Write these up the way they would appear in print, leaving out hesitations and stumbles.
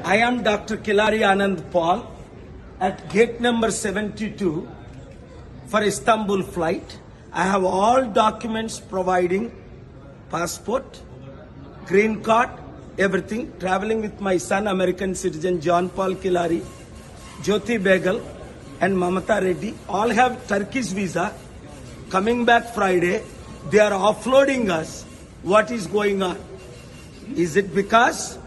I am Dr. Kilari Anand Paul at gate number 72 for Istanbul flight. I have all documents providing passport, green card, everything. Traveling with my son, American citizen John Paul Kilari, Jyoti Begal and Mamata Reddy. All have Turkish visa. Coming back Friday, they are offloading us. What is going on? Is it because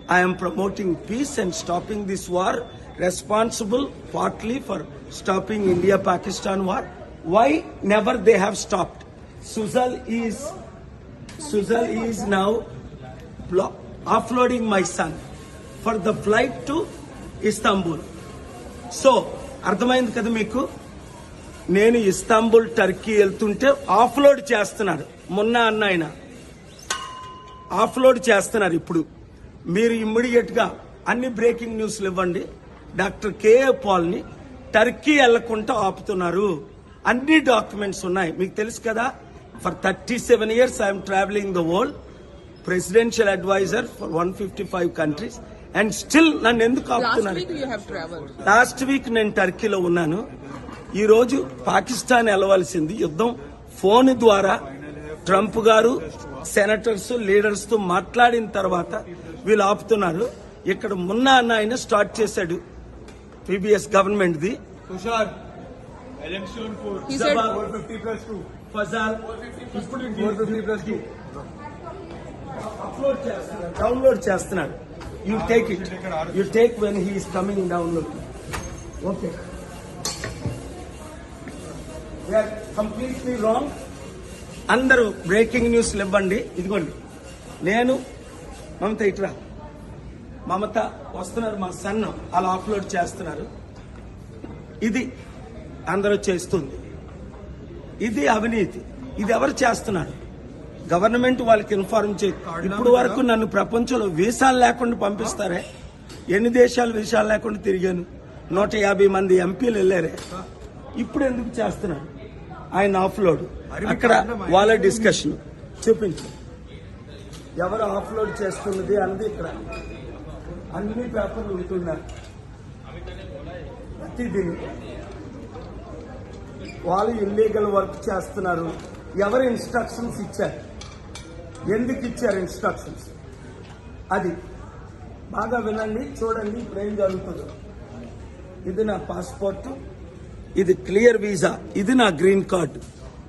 I am promoting peace and stopping this war, responsible partly for stopping India-Pakistan war? Why never they have stopped? Suzal is now offloading my son for the flight to Istanbul. So, అర్థమైంది కదా మీకు? నేను Istanbul Turkey వెళ్తుంటే off-load చేస్తున్నారు. మొన్న అన్న ఆయన off-load చేస్తున్నారు. ఇప్పుడు మీరు ఇమ్మీడియట్ గా అన్ని బ్రేకింగ్ న్యూస్లు ఇవ్వండి. డాక్టర్ కేఏ పాల్ ని టర్కీ వెళ్లకుండా ఆపుతున్నారు. అన్ని డాక్యుమెంట్స్ ఉన్నాయి. మీకు తెలుసు కదా, for 37 years I'm travelling the world, presidential advisor for 155 countries, and still నన్ను ఎందుకు ఆపుతున్నారు? లాస్ట్ వీక్ నేను టర్కీలో ఉన్నాను. ఈ రోజు పాకిస్తాన్ వెళ్ళవలసింది యుద్ధం ఫోన్ ద్వారా ట్రంప్ గారు సెనేటర్స్ లీడర్స్ తో మాట్లాడిన తర్వాత వీళ్ళు ఆపుతున్నారు. ఇక్కడ మొన్న అన్న ఆయన స్టార్ట్ చేశాడు పీబీఎస్ గవర్నమెంట్ ది. డౌన్లోడ్ చేస్తున్నాడు. You take it, you take when he is coming download. Okay, completely wrong. అందరూ బ్రేకింగ్ న్యూస్లు ఇవ్వండి. ఇదిగోండి, నేను మమత ఇట్రా, మమత వస్తున్నారు, మా సన్ అలా అప్లోడ్ చేస్తున్నారు. ఇది అందరూ చేస్తుంది. ఇది అవినీతి. ఇది ఎవరు చేస్తున్నారు? గవర్నమెంట్ వాళ్ళకి ఇన్ఫార్మ్ చేయ. ఇప్పుడు వరకు నన్ను ప్రపంచంలో వీసాలు లేకుండా పంపిస్తారే? ఎన్ని దేశాలు వీసాలు లేకుండా తిరిగాను? 150 మంది ఎంపీలు వెళ్ళారే. ఇప్పుడు ఎందుకు చేస్తున్నారు? ఆయన ఆఫ్లోడ్ అక్కడ వాళ్ళ డిస్కషన్ చూపించు. ఎవరు ఆఫ్లోడ్ చేస్తున్నది అన్నది ఇక్కడ అన్ని పేపర్లు ఉంటున్నారు. ప్రతిదీ వాళ్ళు ఇల్లీగల్ వర్క్ చేస్తున్నారు. ఎవరు ఇన్స్ట్రక్షన్స్ ఇచ్చారు? ఎందుకు ఇచ్చారు ఇన్స్ట్రక్షన్స్? అది బాగా వినండి, చూడండి. ఇప్పుడు ఏం జరుగుతుందో. ఇది నా పాస్పోర్ట్, ఇది క్లియర్ వీసా, ఇది నా గ్రీన్ కార్డు.